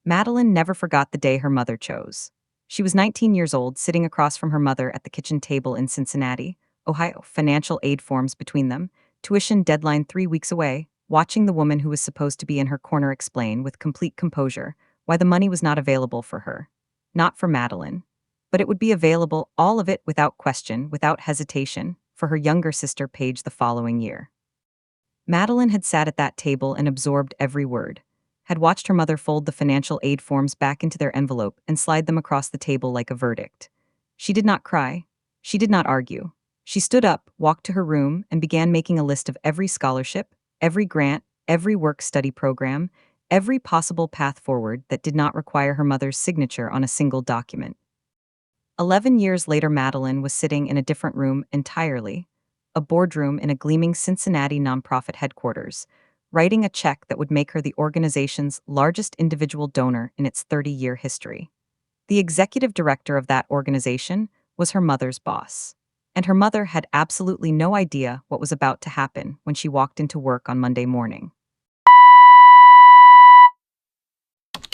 Madeline never forgot the day her mother chose. She was 19 years old, sitting across from her mother at the kitchen table in Cincinnati, Ohio, financial aid forms between them, tuition deadline 3 weeks away, watching the woman who was supposed to be in her corner explain with complete composure why the money was not available for her. Not for Madeline. But it would be available, all of it without question, without hesitation, for her younger sister Paige the following year. Madeline had sat at that table and absorbed every word, had watched her mother fold the financial aid forms back into their envelope and slide them across the table like a verdict. She did not cry. She did not argue. She stood up, walked to her room, and began making a list of every scholarship, every grant, every work-study program, every possible path forward that did not require her mother's signature on a single document. 11 years later, Madeline was sitting in a different room entirely, a boardroom in a gleaming Cincinnati nonprofit headquarters, writing a check that would make her the organization's largest individual donor in its 30-year history. The executive director of that organization was her mother's boss. And her mother had absolutely no idea what was about to happen when she walked into work on Monday morning.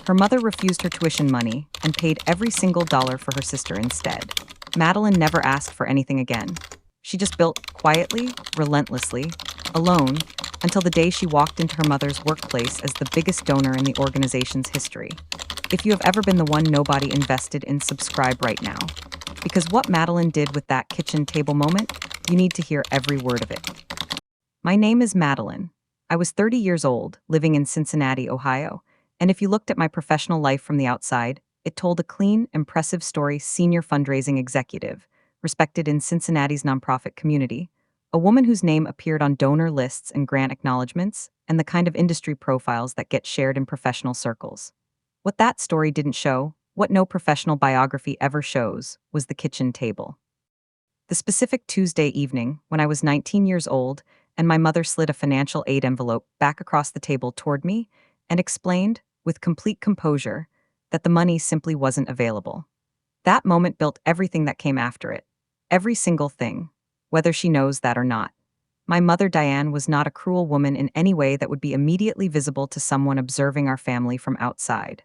Her mother refused her tuition money and paid every single dollar for her sister instead. Madeline never asked for anything again. She just built quietly, relentlessly, alone, until the day she walked into her mother's workplace as the biggest donor in the organization's history. If you have ever been the one nobody invested in, subscribe right now. Because what Madeline did with that kitchen table moment, you need to hear every word of it. My name is Madeline. I was 30 years old, living in Cincinnati, Ohio, and if you looked at my professional life from the outside, it told a clean, impressive story. Senior fundraising executive, respected in Cincinnati's nonprofit community, a woman whose name appeared on donor lists and grant acknowledgments, and the kind of industry profiles that get shared in professional circles. What that story didn't show, what no professional biography ever shows, was the kitchen table. The specific Tuesday evening, when I was 19 years old, and my mother slid a financial aid envelope back across the table toward me and explained, with complete composure, that the money simply wasn't available. That moment built everything that came after it. Every single thing, whether she knows that or not. My mother, Diane, was not a cruel woman in any way that would be immediately visible to someone observing our family from outside.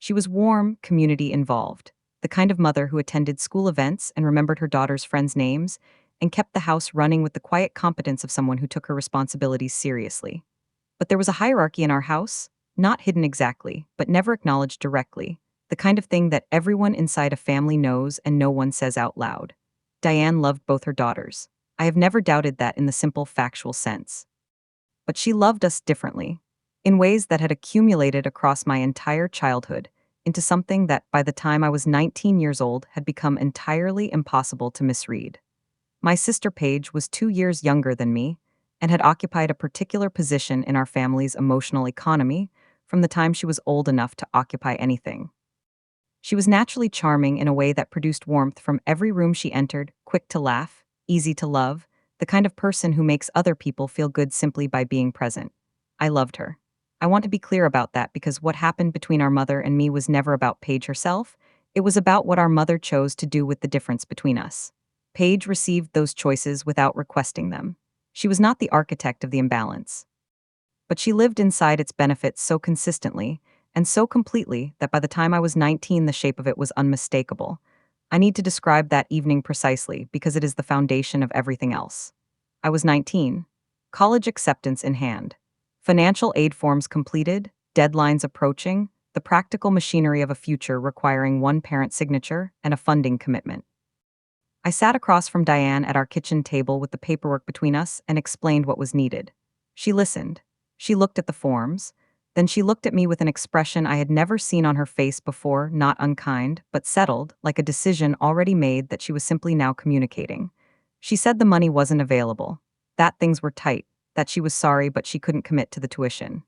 She was warm, community involved, the kind of mother who attended school events and remembered her daughter's friends' names and kept the house running with the quiet competence of someone who took her responsibilities seriously. But there was a hierarchy in our house, not hidden exactly, but never acknowledged directly, the kind of thing that everyone inside a family knows and no one says out loud. Diane loved both her daughters. I have never doubted that in the simple factual sense. But she loved us differently, in ways that had accumulated across my entire childhood into something that, by the time I was 19 years old, had become entirely impossible to misread. My sister Paige was 2 years younger than me and had occupied a particular position in our family's emotional economy from the time she was old enough to occupy anything. She was naturally charming in a way that produced warmth from every room she entered, quick to laugh, easy to love, the kind of person who makes other people feel good simply by being present. I loved her. I want to be clear about that because what happened between our mother and me was never about Paige herself. It was about what our mother chose to do with the difference between us. Paige received those choices without requesting them. She was not the architect of the imbalance. But she lived inside its benefits so consistently and so completely that by the time I was 19, the shape of it was unmistakable. I need to describe that evening precisely because it is the foundation of everything else. I was 19, college acceptance in hand, financial aid forms completed, deadlines approaching, the practical machinery of a future requiring one parent signature and a funding commitment. I sat across from Diane at our kitchen table with the paperwork between us and explained what was needed. She listened. She looked at the forms. Then she looked at me with an expression I had never seen on her face before, not unkind, but settled, like a decision already made that she was simply now communicating. She said the money wasn't available, that things were tight, that she was sorry but she couldn't commit to the tuition.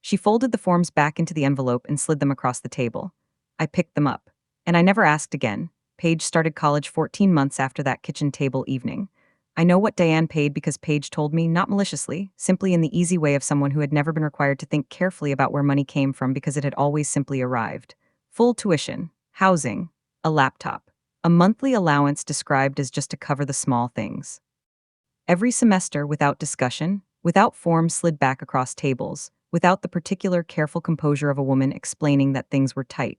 She folded the forms back into the envelope and slid them across the table. I picked them up. And I never asked again. Paige started college 14 months after that kitchen table evening. I know what Diane paid because Paige told me, not maliciously, simply in the easy way of someone who had never been required to think carefully about where money came from because it had always simply arrived. Full tuition, housing, a laptop, a monthly allowance described as just to cover the small things. Every semester, without discussion, without forms slid back across tables, without the particular careful composure of a woman explaining that things were tight.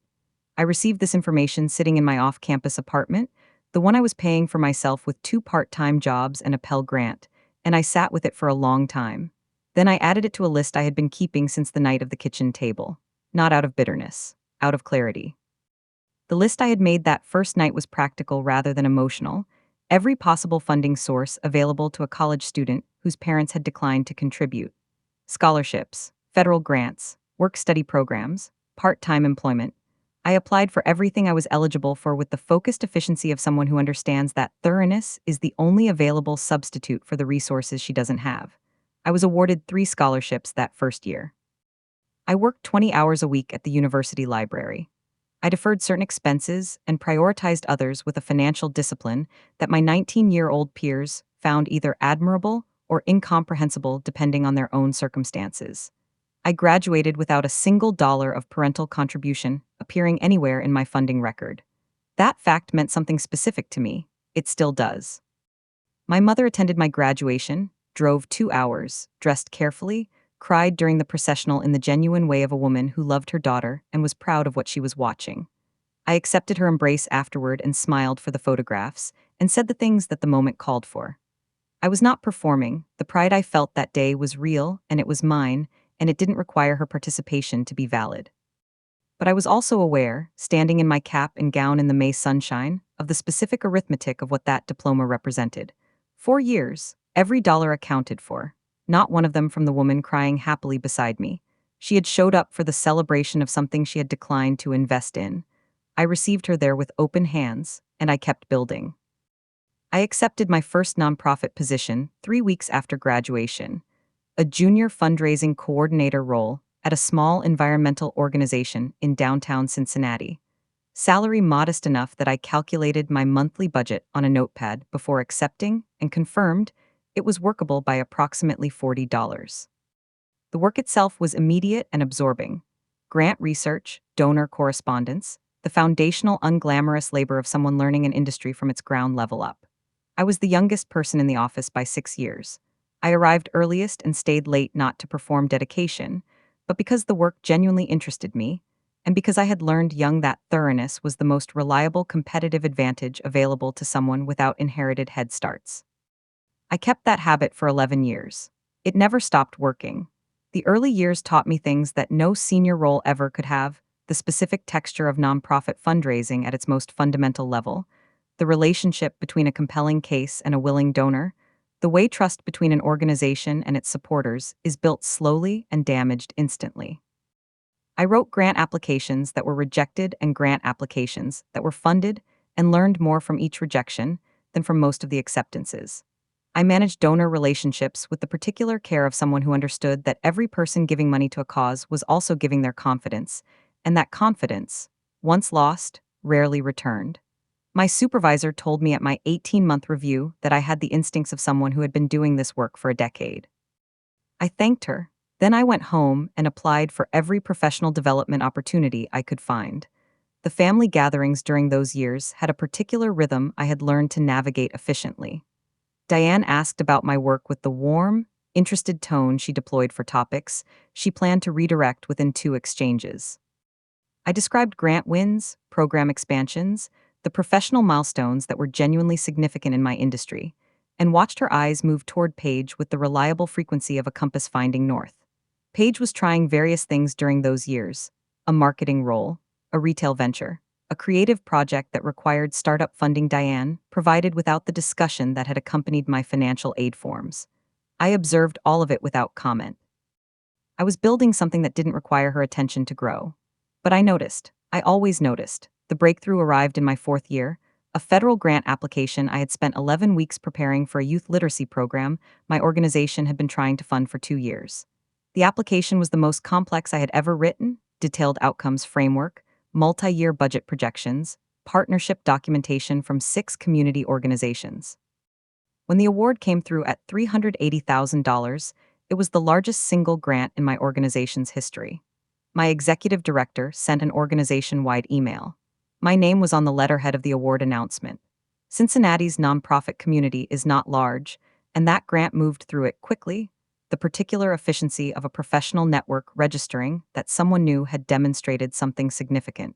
I received this information sitting in my off campus apartment, the one I was paying for myself with two part time jobs and a Pell Grant, and I sat with it for a long time. Then I added it to a list I had been keeping since the night of the kitchen table. Not out of bitterness, out of clarity. The list I had made that first night was practical rather than emotional. Every possible funding source available to a college student whose parents had declined to contribute: scholarships, federal grants, work study programs, part time employment. I applied for everything I was eligible for with the focused efficiency of someone who understands that thoroughness is the only available substitute for the resources she doesn't have. I was awarded 3 scholarships that first year. I worked 20 hours a week at the university library. I deferred certain expenses and prioritized others with a financial discipline that my 19-year-old peers found either admirable or incomprehensible depending on their own circumstances. I graduated without a single dollar of parental contribution appearing anywhere in my funding record. That fact meant something specific to me. It still does. My mother attended my graduation, drove 2 hours, dressed carefully, cried during the processional in the genuine way of a woman who loved her daughter and was proud of what she was watching. I accepted her embrace afterward and smiled for the photographs, and said the things that the moment called for. I was not performing. The pride I felt that day was real, and it was mine, and it didn't require her participation to be valid. But I was also aware, standing in my cap and gown in the May sunshine, of the specific arithmetic of what that diploma represented. 4 years, every dollar accounted for. Not one of them from the woman crying happily beside me. She had showed up for the celebration of something she had declined to invest in. I received her there with open hands, and I kept building. I accepted my first nonprofit position 3 weeks after graduation, a junior fundraising coordinator role at a small environmental organization in downtown Cincinnati. Salary modest enough that I calculated my monthly budget on a notepad before accepting and confirmed it was workable by approximately $40. The work itself was immediate and absorbing. Grant research, donor correspondence, the foundational unglamorous labor of someone learning an industry from its ground level up. I was the youngest person in the office by 6 years. I arrived earliest and stayed late not to perform dedication, but because the work genuinely interested me, and because I had learned young that thoroughness was the most reliable competitive advantage available to someone without inherited head starts. I kept that habit for 11 years. It never stopped working. The early years taught me things that no senior role ever could have: the specific texture of nonprofit fundraising at its most fundamental level, the relationship between a compelling case and a willing donor, the way trust between an organization and its supporters is built slowly and damaged instantly. I wrote grant applications that were rejected and grant applications that were funded, and learned more from each rejection than from most of the acceptances. I managed donor relationships with the particular care of someone who understood that every person giving money to a cause was also giving their confidence, and that confidence, once lost, rarely returned. My supervisor told me at my 18-month review that I had the instincts of someone who had been doing this work for a decade. I thanked her. Then I went home and applied for every professional development opportunity I could find. The family gatherings during those years had a particular rhythm I had learned to navigate efficiently. Diane asked about my work with the warm, interested tone she deployed for topics she planned to redirect within 2 exchanges. I described grant wins, program expansions, the professional milestones that were genuinely significant in my industry, and watched her eyes move toward Paige with the reliable frequency of a compass finding north. Paige was trying various things during those years: a marketing role, a retail venture, a creative project that required startup funding Diane provided without the discussion that had accompanied my financial aid forms. I observed all of it without comment. I was building something that didn't require her attention to grow. But I noticed. I always noticed. The breakthrough arrived in my 4th year, a federal grant application I had spent 11 weeks preparing for a youth literacy program my organization had been trying to fund for 2 years. The application was the most complex I had ever written: detailed outcomes framework, multi-year budget projections, partnership documentation from 6 community organizations. When the award came through at $380,000, it was the largest single grant in my organization's history. My executive director sent an organization-wide email. My name was on the letterhead of the award announcement. Cincinnati's nonprofit community is not large, and that grant moved through it quickly, the particular efficiency of a professional network registering that someone new had demonstrated something significant.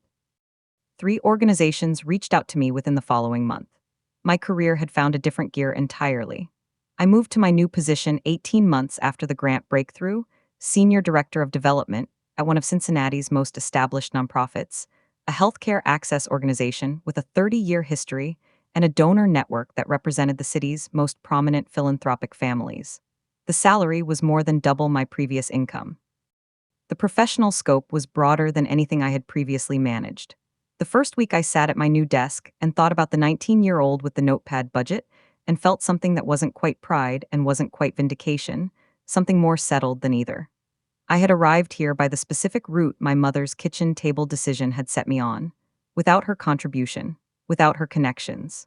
3 organizations reached out to me within the following month. My career had found a different gear entirely. I moved to my new position 18 months after the grant breakthrough, Senior Director of Development at one of Cincinnati's most established nonprofits, a healthcare access organization with a 30-year history and a donor network that represented the city's most prominent philanthropic families. The salary was more than double my previous income. The professional scope was broader than anything I had previously managed. The first week I sat at my new desk and thought about the 19-year-old with the notepad budget and felt something that wasn't quite pride and wasn't quite vindication, something more settled than either. I had arrived here by the specific route my mother's kitchen table decision had set me on, without her contribution, without her connections.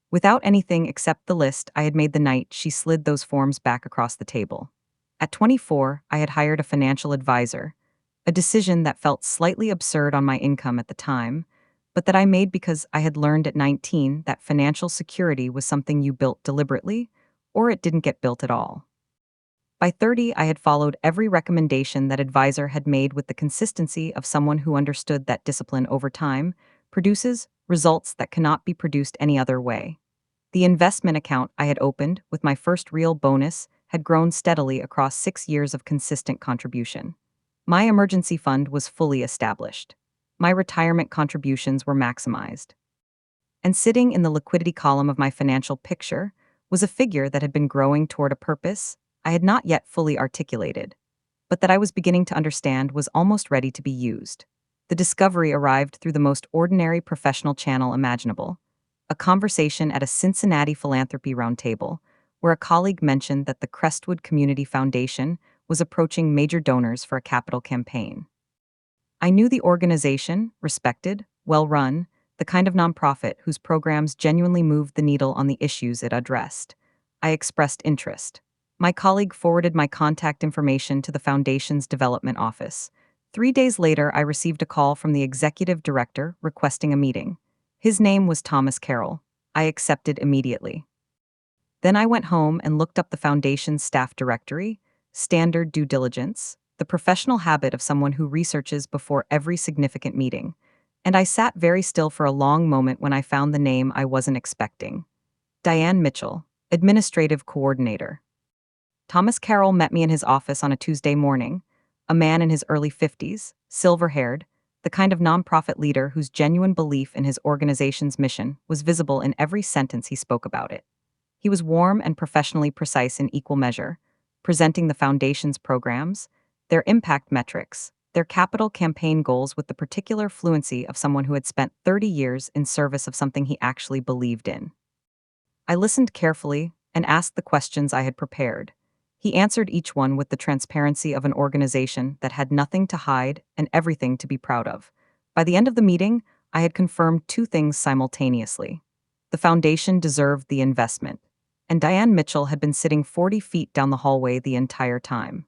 Without anything except the list I had made the night she slid those forms back across the table. At 24, I had hired a financial advisor, a decision that felt slightly absurd on my income at the time, but that I made because I had learned at 19 that financial security was something you built deliberately, or it didn't get built at all. By 30, I had followed every recommendation that advisor had made with the consistency of someone who understood that discipline over time produces results that cannot be produced any other way. The investment account I had opened with my first real bonus had grown steadily across 6 years of consistent contribution. My emergency fund was fully established. My retirement contributions were maximized. And sitting in the liquidity column of my financial picture was a figure that had been growing toward a purpose I had not yet fully articulated, but that I was beginning to understand was almost ready to be used. The discovery arrived through the most ordinary professional channel imaginable, a conversation at a Cincinnati philanthropy roundtable, where a colleague mentioned that the Crestwood Community Foundation was approaching major donors for a capital campaign. I knew the organization, respected, well-run, the kind of nonprofit whose programs genuinely moved the needle on the issues it addressed. I expressed interest. My colleague forwarded my contact information to the foundation's development office. 3 days later, I received a call from the executive director requesting a meeting. His name was Thomas Carroll. I accepted immediately. Then I went home and looked up the foundation's staff directory, standard due diligence, the professional habit of someone who researches before every significant meeting, and I sat very still for a long moment when I found the name I wasn't expecting. Diane Mitchell, Administrative Coordinator. Thomas Carroll met me in his office on a Tuesday morning, a man in his early 50s, silver-haired, the kind of nonprofit leader whose genuine belief in his organization's mission was visible in every sentence he spoke about it. He was warm and professionally precise in equal measure, presenting the foundation's programs, their impact metrics, their capital campaign goals with the particular fluency of someone who had spent 30 years in service of something he actually believed in. I listened carefully and asked the questions I had prepared. He answered each one with the transparency of an organization that had nothing to hide and everything to be proud of. By the end of the meeting, I had confirmed 2 things simultaneously. The foundation deserved the investment, and Diane Mitchell had been sitting 40 feet down the hallway the entire time.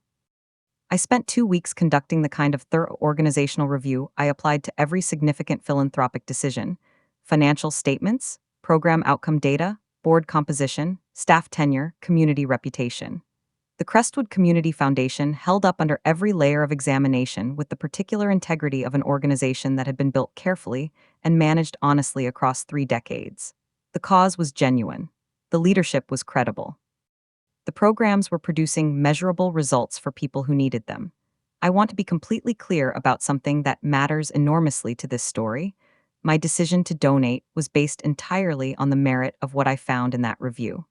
I spent 2 weeks conducting the kind of thorough organizational review I applied to every significant philanthropic decision: financial statements, program outcome data, board composition, staff tenure, community reputation. The Crestwood Community Foundation held up under every layer of examination with the particular integrity of an organization that had been built carefully and managed honestly across 3 decades. The cause was genuine. The leadership was credible. The programs were producing measurable results for people who needed them. I want to be completely clear about something that matters enormously to this story. My decision to donate was based entirely on the merit of what I found in that review.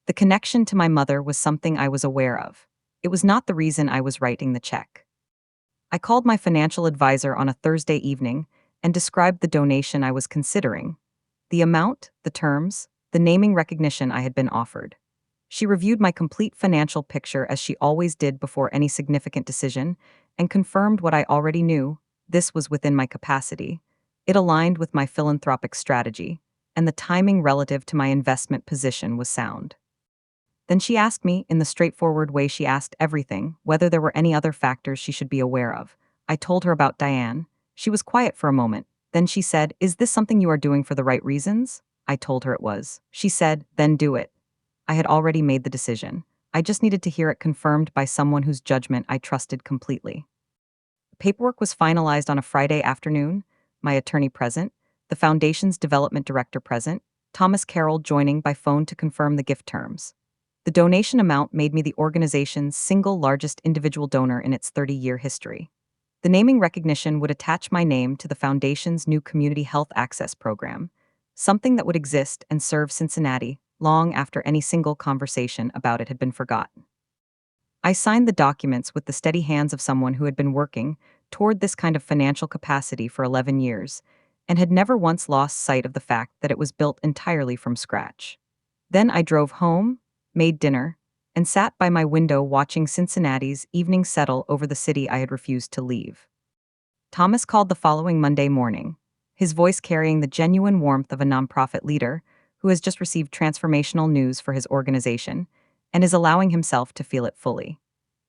The connection to my mother was something I was aware of. It was not the reason I was writing the check. I called my financial advisor on a Thursday evening and described the donation I was considering, the amount, the terms, the naming recognition I had been offered. She reviewed my complete financial picture as she always did before any significant decision and confirmed what I already knew: this was within my capacity. It aligned with my philanthropic strategy, and the timing relative to my investment position was sound. Then she asked me, in the straightforward way she asked everything, whether there were any other factors she should be aware of. I told her about Diane. She was quiet for a moment. Then she said, "Is this something you are doing for the right reasons?" I told her it was. She said, "Then do it." I had already made the decision. I just needed to hear it confirmed by someone whose judgment I trusted completely. Paperwork was finalized on a Friday afternoon, my attorney present, the foundation's development director present, Thomas Carroll joining by phone to confirm the gift terms. The donation amount made me the organization's single largest individual donor in its 30-year history. The naming recognition would attach my name to the foundation's new Community Health Access Program, something that would exist and serve Cincinnati long after any single conversation about it had been forgotten. I signed the documents with the steady hands of someone who had been working toward this kind of financial capacity for 11 years and had never once lost sight of the fact that it was built entirely from scratch. Then I drove home, made dinner, and sat by my window watching Cincinnati's evening settle over the city I had refused to leave. Thomas called the following Monday morning, his voice carrying the genuine warmth of a nonprofit leader who has just received transformational news for his organization and is allowing himself to feel it fully.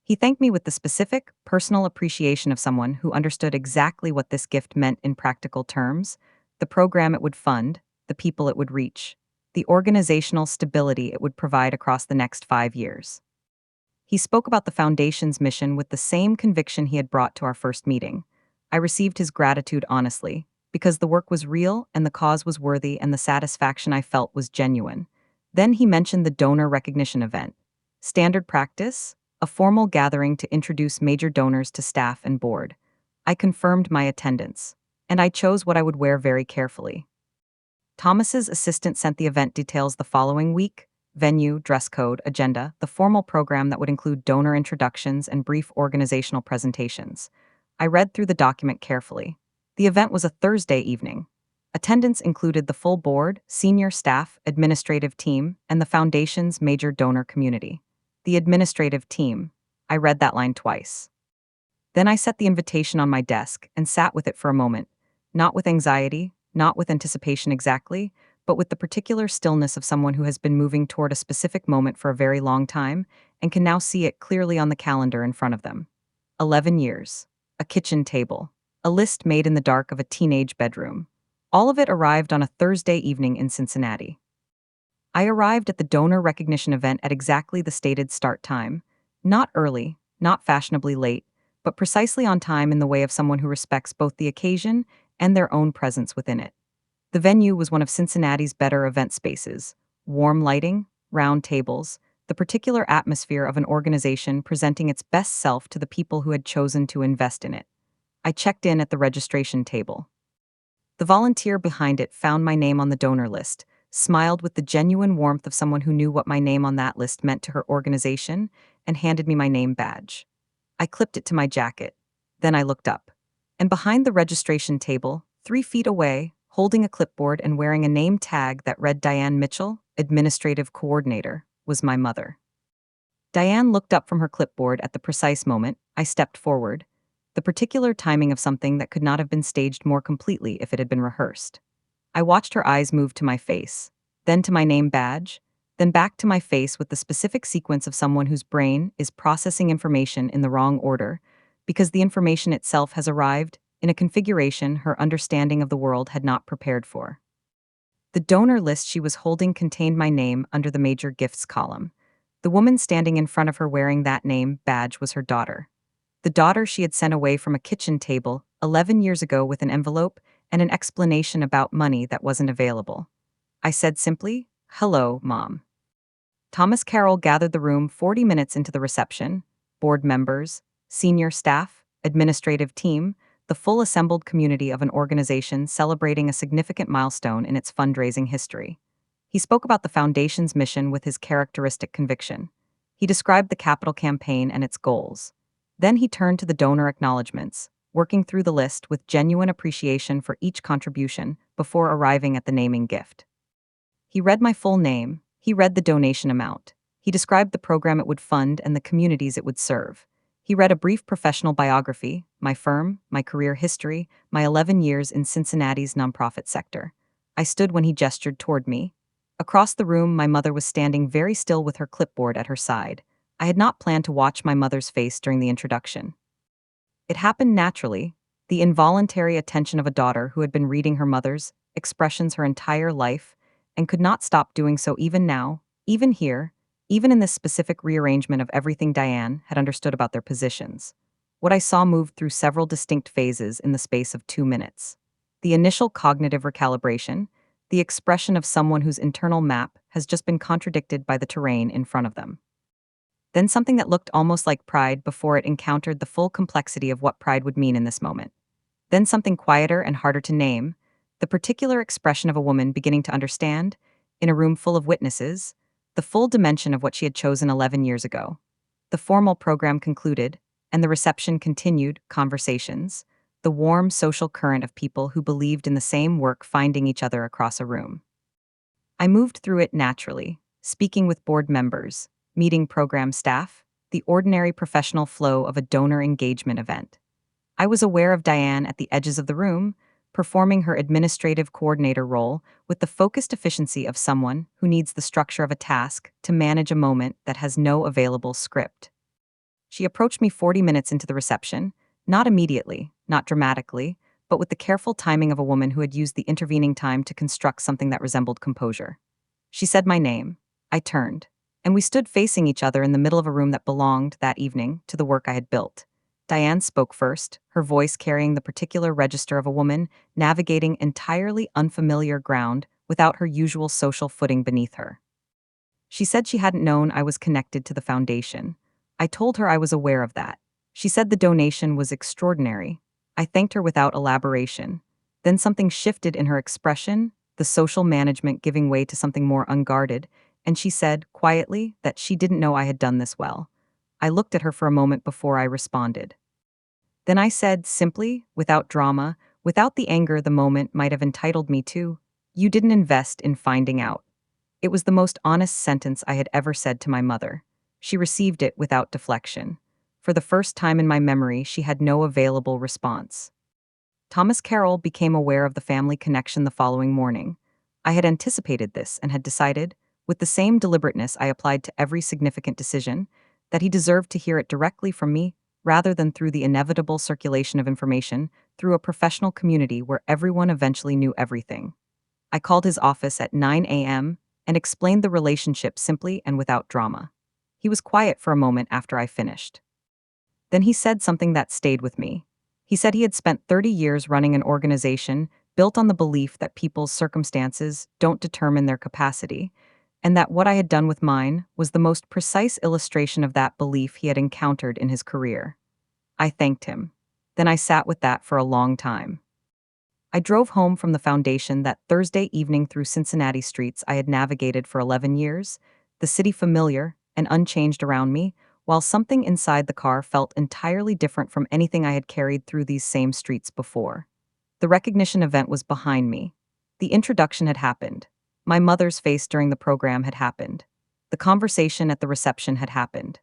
He thanked me with the specific, personal appreciation of someone who understood exactly what this gift meant in practical terms, the program it would fund, the people it would reach, the organizational stability it would provide across the next 5 years. He spoke about the Foundation's mission with the same conviction he had brought to our first meeting. I received his gratitude honestly, because the work was real and the cause was worthy and the satisfaction I felt was genuine. Then he mentioned the donor recognition event. Standard practice? A formal gathering to introduce major donors to staff and board. I confirmed my attendance, and I chose what I would wear very carefully. Thomas's assistant sent the event details the following week: venue, dress code, agenda, the formal program that would include donor introductions and brief organizational presentations. I read through the document carefully. The event was a Thursday evening. Attendance included the full board, senior staff, administrative team, and the Foundation's major donor community. The administrative team. I read that line twice. Then I set the invitation on my desk and sat with it for a moment, not with anxiety, not with anticipation exactly, but with the particular stillness of someone who has been moving toward a specific moment for a very long time and can now see it clearly on the calendar in front of them. 11 years. A kitchen table. A list made in the dark of a teenage bedroom. All of it arrived on a Thursday evening in Cincinnati. I arrived at the donor recognition event at exactly the stated start time. Not early, not fashionably late, but precisely on time in the way of someone who respects both the occasion and their own presence within it. The venue was one of Cincinnati's better event spaces. Warm lighting, round tables, the particular atmosphere of an organization presenting its best self to the people who had chosen to invest in it. I checked in at the registration table. The volunteer behind it found my name on the donor list, smiled with the genuine warmth of someone who knew what my name on that list meant to her organization, and handed me my name badge. I clipped it to my jacket. Then I looked up. And behind the registration table, 3 feet away, holding a clipboard and wearing a name tag that read Diane Mitchell, Administrative Coordinator, was my mother. Diane looked up from her clipboard at the precise moment I stepped forward, the particular timing of something that could not have been staged more completely if it had been rehearsed. I watched her eyes move to my face, then to my name badge, then back to my face with the specific sequence of someone whose brain is processing information in the wrong order, because the information itself has arrived in a configuration her understanding of the world had not prepared for. The donor list she was holding contained my name under the major gifts column. The woman standing in front of her wearing that name badge was her daughter. The daughter she had sent away from a kitchen table 11 years ago with an envelope and an explanation about money that wasn't available. I said simply, "Hello, Mom." Thomas Carroll gathered the room 40 minutes into the reception. Board members, senior staff, administrative team, the full assembled community of an organization celebrating a significant milestone in its fundraising history. He spoke about the Foundation's mission with his characteristic conviction. He described the capital campaign and its goals. Then he turned to the donor acknowledgments, working through the list with genuine appreciation for each contribution before arriving at the naming gift. He read my full name, he read the donation amount, he described the program it would fund and the communities it would serve. He read a brief professional biography, my firm, my career history, my 11 years in Cincinnati's nonprofit sector. I stood when he gestured toward me. Across the room, my mother was standing very still with her clipboard at her side. I had not planned to watch my mother's face during the introduction. It happened naturally, the involuntary attention of a daughter who had been reading her mother's expressions her entire life and could not stop doing so even now, even here, even in this specific rearrangement of everything Diane had understood about their positions. What I saw moved through several distinct phases in the space of 2 minutes. The initial cognitive recalibration, the expression of someone whose internal map has just been contradicted by the terrain in front of them. Then something that looked almost like pride before it encountered the full complexity of what pride would mean in this moment. Then something quieter and harder to name, the particular expression of a woman beginning to understand, in a room full of witnesses, the full dimension of what she had chosen 11 years ago. The formal program concluded, and the reception continued, conversations, the warm social current of people who believed in the same work finding each other across a room. I moved through it naturally, speaking with board members, meeting program staff, the ordinary professional flow of a donor engagement event. I was aware of Diane at the edges of the room, performing her administrative coordinator role with the focused efficiency of someone who needs the structure of a task to manage a moment that has no available script. She approached me 40 minutes into the reception, not immediately, not dramatically, but with the careful timing of a woman who had used the intervening time to construct something that resembled composure. She said my name. I turned, and we stood facing each other in the middle of a room that belonged, that evening, to the work I had built. Diane spoke first, her voice carrying the particular register of a woman navigating entirely unfamiliar ground without her usual social footing beneath her. She said she hadn't known I was connected to the foundation. I told her I was aware of that. She said the donation was extraordinary. I thanked her without elaboration. Then something shifted in her expression, the social management giving way to something more unguarded, and she said, quietly, that she didn't know I had done this well. I looked at her for a moment before I responded. Then I said, simply, without drama, without the anger the moment might have entitled me to, "You didn't invest in finding out." It was the most honest sentence I had ever said to my mother. She received it without deflection. For the first time in my memory, she had no available response. Thomas Carroll became aware of the family connection the following morning. I had anticipated this and had decided, with the same deliberateness I applied to every significant decision, that he deserved to hear it directly from me rather than through the inevitable circulation of information through a professional community where everyone eventually knew everything. I called his office at 9 a.m. and explained the relationship simply and without drama. He was quiet for a moment after I finished. Then he said something that stayed with me. He said he had spent 30 years running an organization built on the belief that people's circumstances don't determine their capacity, and that what I had done with mine was the most precise illustration of that belief he had encountered in his career. I thanked him. Then I sat with that for a long time. I drove home from the foundation that Thursday evening through Cincinnati streets I had navigated for 11 years, the city familiar and unchanged around me, while something inside the car felt entirely different from anything I had carried through these same streets before. The recognition event was behind me. The introduction had happened. My mother's face during the program had happened. The conversation at the reception had happened.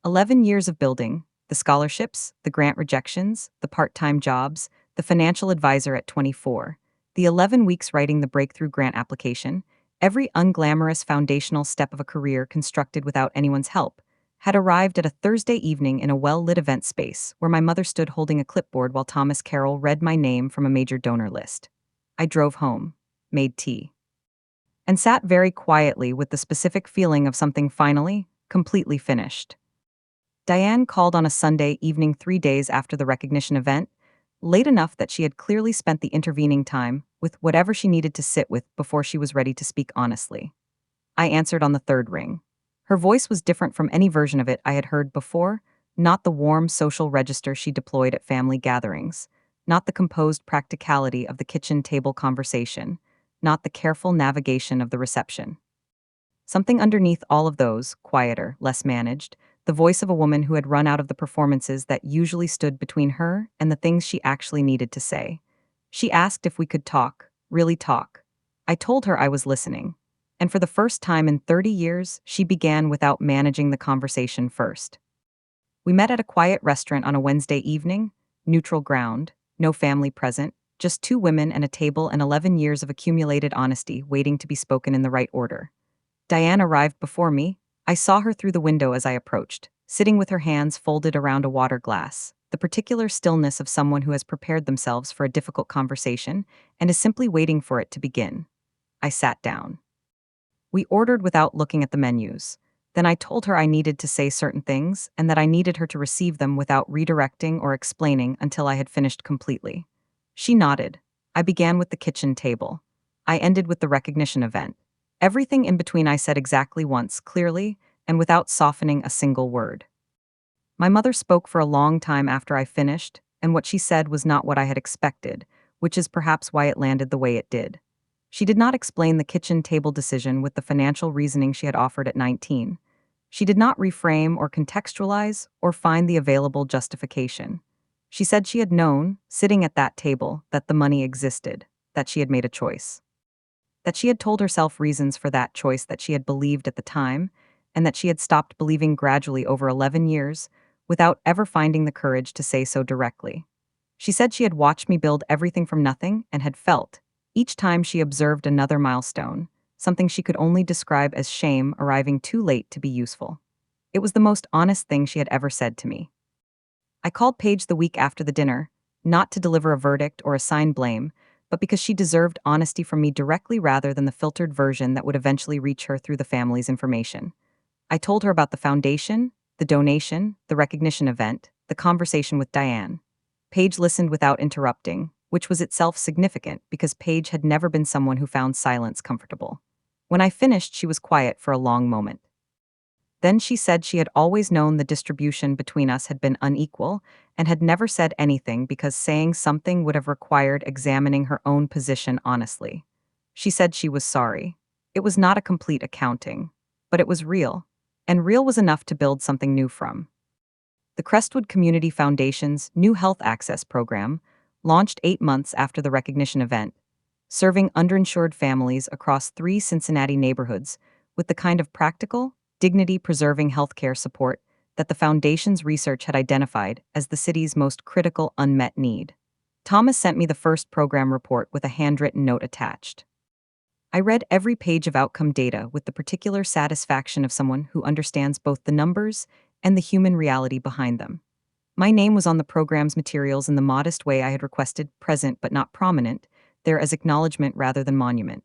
11 years of building, the scholarships, the grant rejections, the part-time jobs, the financial advisor at 24, the 11 weeks writing the breakthrough grant application, every unglamorous foundational step of a career constructed without anyone's help, had arrived at a Thursday evening in a well-lit event space where my mother stood holding a clipboard while Thomas Carroll read my name from a major donor list. I drove home, made tea, and sat very quietly with the specific feeling of something finally, completely finished. Diane called on a Sunday evening 3 days after the recognition event, late enough that she had clearly spent the intervening time with whatever she needed to sit with before she was ready to speak honestly. I answered on the third ring. Her voice was different from any version of it I had heard before, not the warm social register she deployed at family gatherings, not the composed practicality of the kitchen table conversation, not the careful navigation of the reception. Something underneath all of those, quieter, less managed, the voice of a woman who had run out of the performances that usually stood between her and the things she actually needed to say. She asked if we could talk, really talk. I told her I was listening. And for the first time in 30 years, she began without managing the conversation first. We met at a quiet restaurant on a Wednesday evening, neutral ground, no family present, just 2 women and a table and 11 years of accumulated honesty waiting to be spoken in the right order. Diane arrived before me. I saw her through the window as I approached, sitting with her hands folded around a water glass, the particular stillness of someone who has prepared themselves for a difficult conversation and is simply waiting for it to begin. I sat down. We ordered without looking at the menus. Then I told her I needed to say certain things and that I needed her to receive them without redirecting or explaining until I had finished completely. She nodded. I began with the kitchen table. I ended with the recognition event. Everything in between I said exactly once, clearly, and without softening a single word. My mother spoke for a long time after I finished, and what she said was not what I had expected, which is perhaps why it landed the way it did. She did not explain the kitchen table decision with the financial reasoning she had offered at 19. She did not reframe or contextualize or find the available justification. She said she had known, sitting at that table, that the money existed, that she had made a choice. That she had told herself reasons for that choice that she had believed at the time, and that she had stopped believing gradually over 11 years, without ever finding the courage to say so directly. She said she had watched me build everything from nothing and had felt, each time she observed another milestone, something she could only describe as shame arriving too late to be useful. It was the most honest thing she had ever said to me. I called Paige the week after the dinner, not to deliver a verdict or assign blame, but because she deserved honesty from me directly rather than the filtered version that would eventually reach her through the family's information. I told her about the foundation, the donation, the recognition event, the conversation with Diane. Paige listened without interrupting, which was itself significant because Paige had never been someone who found silence comfortable. When I finished, she was quiet for a long moment. Then she said she had always known the distribution between us had been unequal and had never said anything because saying something would have required examining her own position honestly. She said she was sorry. It was not a complete accounting, but it was real, and real was enough to build something new from. The Crestwood Community Foundation's new health access program launched 8 months after the recognition event, serving underinsured families across 3 Cincinnati neighborhoods with the kind of practical, dignity-preserving healthcare support that the Foundation's research had identified as the city's most critical unmet need. Thomas sent me the first program report with a handwritten note attached. I read every page of outcome data with the particular satisfaction of someone who understands both the numbers and the human reality behind them. My name was on the program's materials in the modest way I had requested, present but not prominent, there as acknowledgement rather than monument.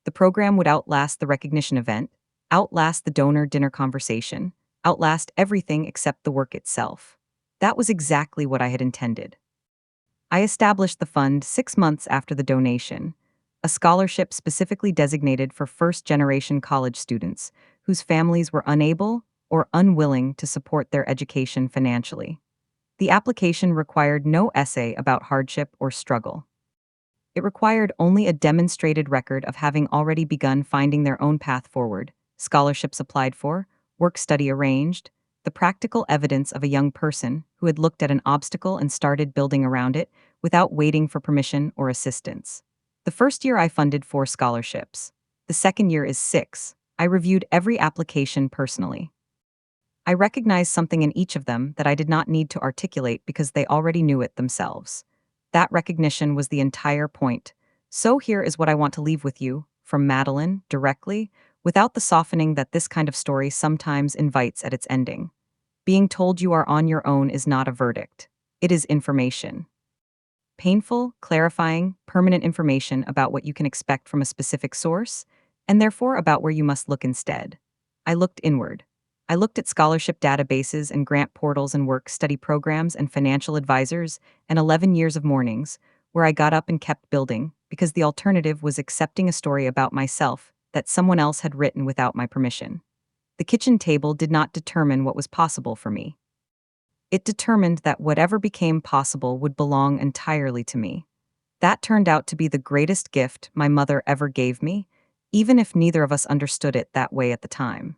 The program would outlast the recognition event, outlast the donor dinner conversation, outlast everything except the work itself. That was exactly what I had intended. I established the fund 6 months after the donation, a scholarship specifically designated for first-generation college students whose families were unable or unwilling to support their education financially. The application required no essay about hardship or struggle. It required only a demonstrated record of having already begun finding their own path forward, scholarships applied for, work-study arranged, the practical evidence of a young person who had looked at an obstacle and started building around it without waiting for permission or assistance. The first year I funded 4 scholarships. The second year is 6. I reviewed every application personally. I recognized something in each of them that I did not need to articulate because they already knew it themselves. That recognition was the entire point. So here is what I want to leave with you, from Madeline, directly, without the softening that this kind of story sometimes invites at its ending. Being told you are on your own is not a verdict. It is information. Painful, clarifying, permanent information about what you can expect from a specific source, and therefore about where you must look instead. I looked inward. I looked at scholarship databases and grant portals and work-study programs and financial advisors and 11 years of mornings, where I got up and kept building, because the alternative was accepting a story about myself that someone else had written without my permission. The kitchen table did not determine what was possible for me. It determined that whatever became possible would belong entirely to me. That turned out to be the greatest gift my mother ever gave me, even if neither of us understood it that way at the time.